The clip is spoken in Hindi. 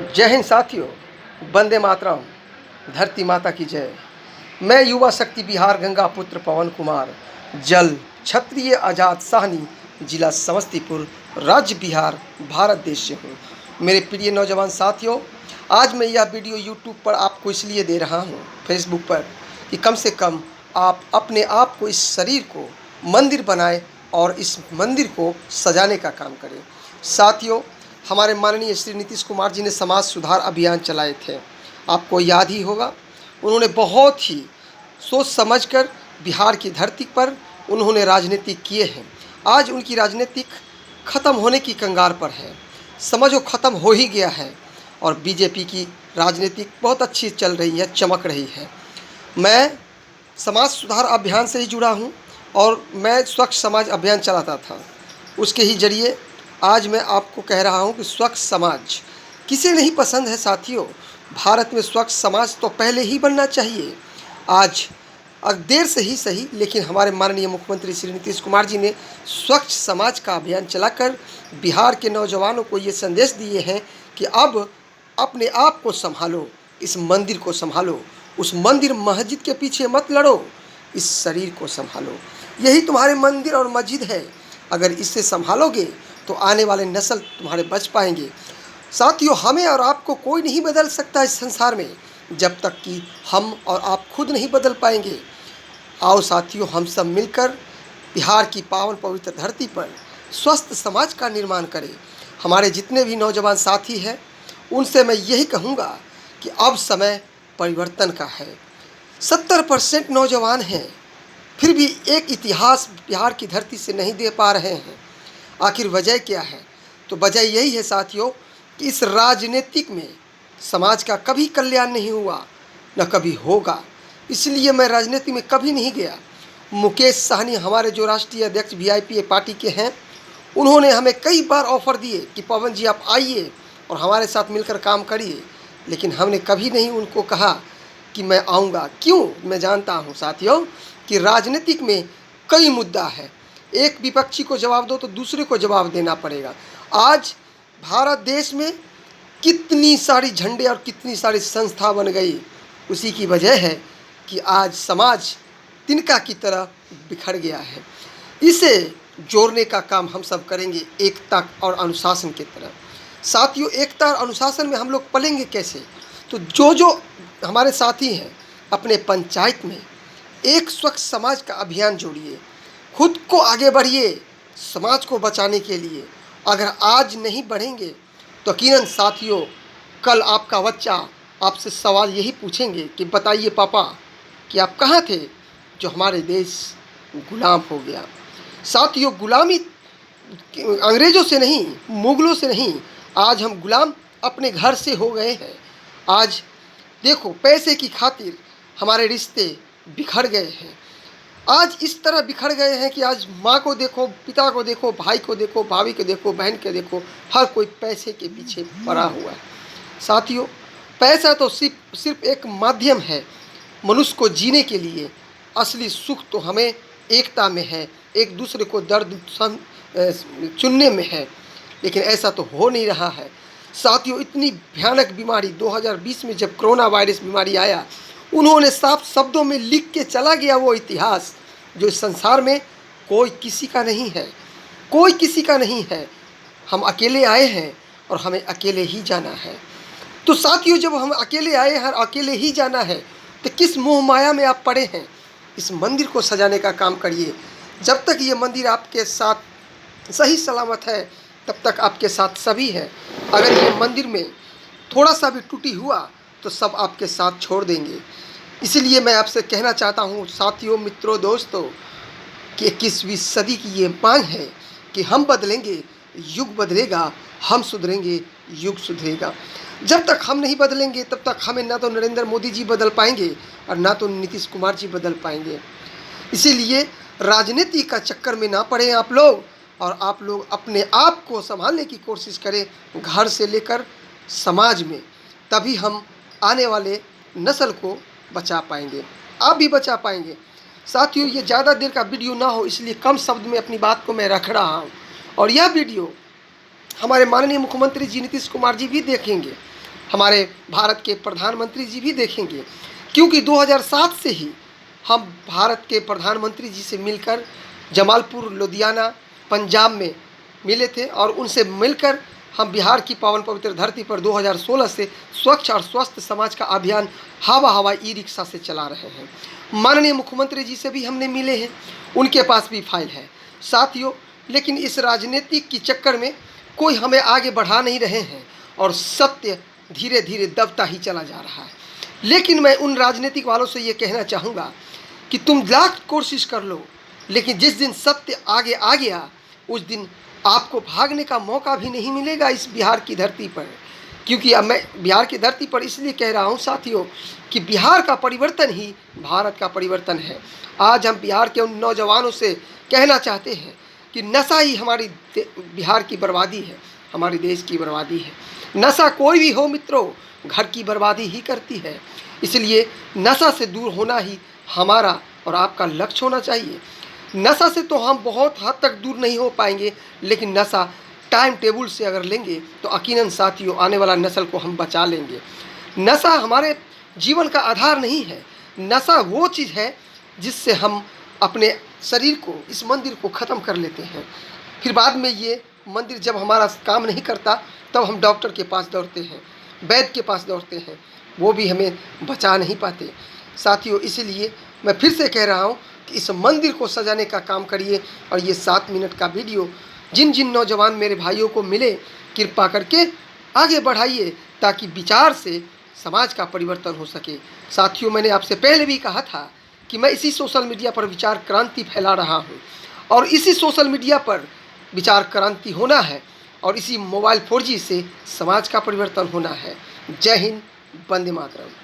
जय हिंद साथियों, वंदे मातरम, धरती माता की जय। मैं युवा शक्ति बिहार गंगा पुत्र पवन कुमार, जल क्षत्रिय आज़ाद साहनी, जिला समस्तीपुर, राज्य बिहार, भारत देश से हूँ। मेरे प्रिय नौजवान साथियों, आज मैं यह वीडियो यूट्यूब पर आपको इसलिए दे रहा हूँ, फेसबुक पर, कि कम से कम आप अपने आप को, इस शरीर को मंदिर बनाएं और इस मंदिर को सजाने का काम करें। साथियों, हमारे माननीय श्री नीतीश कुमार जी ने समाज सुधार अभियान चलाए थे, आपको याद ही होगा। उन्होंने बहुत ही सोच समझकर बिहार की धरती पर उन्होंने राजनीति किए हैं। आज उनकी राजनीतिक ख़त्म होने की कगार पर है, समझो ख़त्म हो ही गया है, और बीजेपी की राजनीति बहुत अच्छी चल रही है, चमक रही है। मैं समाज सुधार अभियान से ही जुड़ा हूँ और मैं स्वच्छ समाज अभियान चलाता था, उसके ही जरिए आज मैं आपको कह रहा हूँ कि स्वच्छ समाज किसे नहीं पसंद है साथियों। भारत में स्वच्छ समाज तो पहले ही बनना चाहिए। आज देर से ही सही, लेकिन हमारे माननीय मुख्यमंत्री श्री नीतीश कुमार जी ने स्वच्छ समाज का अभियान चलाकर बिहार के नौजवानों को ये संदेश दिए हैं कि अब अपने आप को संभालो, इस मंदिर को संभालो, उस मंदिर मस्जिद के पीछे मत लड़ो, इस शरीर को संभालो। यही तुम्हारे मंदिर और मस्जिद है। अगर इसे संभालोगे तो आने वाले नस्ल तुम्हारे बच पाएंगे। साथियों, हमें और आपको कोई नहीं बदल सकता इस संसार में, जब तक कि हम और आप खुद नहीं बदल पाएंगे। आओ साथियों, हम सब मिलकर बिहार की पावन पवित्र धरती पर स्वस्थ समाज का निर्माण करें। हमारे जितने भी नौजवान साथी हैं, उनसे मैं यही कहूँगा कि अब समय परिवर्तन का है। 70% नौजवान हैं, फिर भी एक इतिहास बिहार की धरती से नहीं दे पा रहे हैं। आखिर वजह क्या है? तो वजह यही है साथियों कि इस राजनीतिक में समाज का कभी कल्याण नहीं हुआ, न कभी होगा। इसलिए मैं राजनीति में कभी नहीं गया। मुकेश साहनी, हमारे जो राष्ट्रीय अध्यक्ष वीआईपी पार्टी के हैं, उन्होंने हमें कई बार ऑफ़र दिए कि पवन जी आप आइए और हमारे साथ मिलकर काम करिए, लेकिन हमने कभी नहीं उनको कहा कि मैं आऊँगा। क्यों? मैं जानता हूँ साथियों कि राजनीतिक में कई मुद्दा है, एक विपक्षी को जवाब दो तो दूसरे को जवाब देना पड़ेगा। आज भारत देश में कितनी सारी झंडे और कितनी सारी संस्था बन गई, उसी की वजह है कि आज समाज तिनका की तरह बिखर गया है। इसे जोड़ने का काम हम सब करेंगे, एकता और अनुशासन की तरह। साथियों, एकता और अनुशासन में हम लोग पलेंगे कैसे? तो जो हमारे साथी हैं, अपने पंचायत में एक स्वच्छ समाज का अभियान जोड़िए, खुद को आगे बढ़िए समाज को बचाने के लिए। अगर आज नहीं बढ़ेंगे तो यकीनन साथियों, कल आपका बच्चा आपसे सवाल यही पूछेंगे कि बताइए पापा कि आप कहाँ थे जो हमारे देश गुलाम हो गया। साथियों, गुलामी अंग्रेज़ों से नहीं, मुग़लों से नहीं, आज हम गुलाम अपने घर से हो गए हैं। आज देखो, पैसे की खातिर हमारे रिश्ते बिखर गए हैं। आज इस तरह बिखर गए हैं कि आज माँ को देखो, पिता को देखो, भाई को देखो, भाभी को देखो, बहन को देखो, हर कोई पैसे के पीछे पड़ा हुआ है। साथियों, पैसा तो सिर्फ एक माध्यम है मनुष्य को जीने के लिए। असली सुख तो हमें एकता में है, एक दूसरे को दर्द चुनने में है, लेकिन ऐसा तो हो नहीं रहा है। साथियों, इतनी भयानक बीमारी 2020 में जब कोरोना वायरस बीमारी आया, उन्होंने साफ शब्दों में लिख के चला गया वो इतिहास जो इस संसार में कोई किसी का नहीं है, कोई किसी का नहीं है। हम अकेले आए हैं और हमें अकेले ही जाना है। तो साथियों, जब हम अकेले आए हैं और अकेले ही जाना है, तो किस मोह माया में आप पड़े हैं? इस मंदिर को सजाने का काम करिए। जब तक ये मंदिर आपके साथ सही सलामत है, तब तक आपके साथ सभी हैं। अगर ये मंदिर में थोड़ा सा भी टूटी हुआ तो सब आपके साथ छोड़ देंगे। इसलिए मैं आपसे कहना चाहता हूँ साथियों, मित्रों, दोस्तों, कि 21वीं सदी की ये मांग है कि हम बदलेंगे, युग बदलेगा, हम सुधरेंगे, युग सुधरेगा। जब तक हम नहीं बदलेंगे तब तक हमें ना तो नरेंद्र मोदी जी बदल पाएंगे और ना तो नीतीश कुमार जी बदल पाएंगे। इसीलिए राजनीति का चक्कर में ना पड़े आप लोग, और आप लोग अपने आप को संभालने की कोशिश करें, घर से लेकर समाज में। तभी हम आने वाले नस्ल को बचा पाएंगे, आप भी बचा पाएंगे। साथियों, ये ज़्यादा देर का वीडियो ना हो, इसलिए कम शब्द में अपनी बात को मैं रख रहा हूँ। और यह वीडियो हमारे माननीय मुख्यमंत्री जी नीतीश कुमार जी भी देखेंगे, हमारे भारत के प्रधानमंत्री जी भी देखेंगे, क्योंकि 2007 से ही हम भारत के प्रधानमंत्री जी से मिलकर जमालपुर लुधियाना पंजाब में मिले थे और उनसे मिलकर हम बिहार की पावन पवित्र धरती पर 2016 से स्वच्छ और स्वस्थ समाज का अभियान हवा हवा ई रिक्शा से चला रहे हैं। माननीय मुख्यमंत्री जी से भी हमने मिले हैं, उनके पास भी फाइल है साथियों। लेकिन इस राजनीतिक की चक्कर में कोई हमें आगे बढ़ा नहीं रहे हैं और सत्य धीरे धीरे दबता ही चला जा रहा है। लेकिन मैं उन राजनीतिक वालों से ये कहना चाहूँगा कि तुम लाख कोशिश कर लो, लेकिन जिस दिन सत्य आगे आ गया उस दिन आपको भागने का मौका भी नहीं मिलेगा इस बिहार की धरती पर। क्योंकि अब मैं बिहार की धरती पर इसलिए कह रहा हूँ साथियों कि बिहार का परिवर्तन ही भारत का परिवर्तन है। आज हम बिहार के उन नौजवानों से कहना चाहते हैं कि नशा ही हमारी बिहार की बर्बादी है, हमारे देश की बर्बादी है। नशा कोई भी हो मित्रों, घर की बर्बादी ही करती है। इसलिए नशा से दूर होना ही हमारा और आपका लक्ष्य होना चाहिए। नशा से तो हम बहुत हद तक दूर नहीं हो पाएंगे, लेकिन नशा टाइम टेबल से अगर लेंगे तो यकीनन साथियों आने वाला नस्ल को हम बचा लेंगे। नशा हमारे जीवन का आधार नहीं है। नशा वो चीज़ है जिससे हम अपने शरीर को, इस मंदिर को ख़त्म कर लेते हैं। फिर बाद में ये मंदिर जब हमारा काम नहीं करता तब हम डॉक्टर के पास दौड़ते हैं, वैद्य के पास दौड़ते हैं, वो भी हमें बचा नहीं पाते साथियों। इसीलिए मैं फिर से कह रहा हूँ कि इस मंदिर को सजाने का काम करिए। और ये 7 मिनट का वीडियो जिन जिन नौजवान मेरे भाइयों को मिले, कृपा करके आगे बढ़ाइए ताकि विचार से समाज का परिवर्तन हो सके। साथियों, मैंने आपसे पहले भी कहा था कि मैं इसी सोशल मीडिया पर विचार क्रांति फैला रहा हूँ और इसी सोशल मीडिया पर विचार क्रांति होना है और इसी मोबाइल 4G से समाज का परिवर्तन होना है। जय हिंद, वंदे मातरम।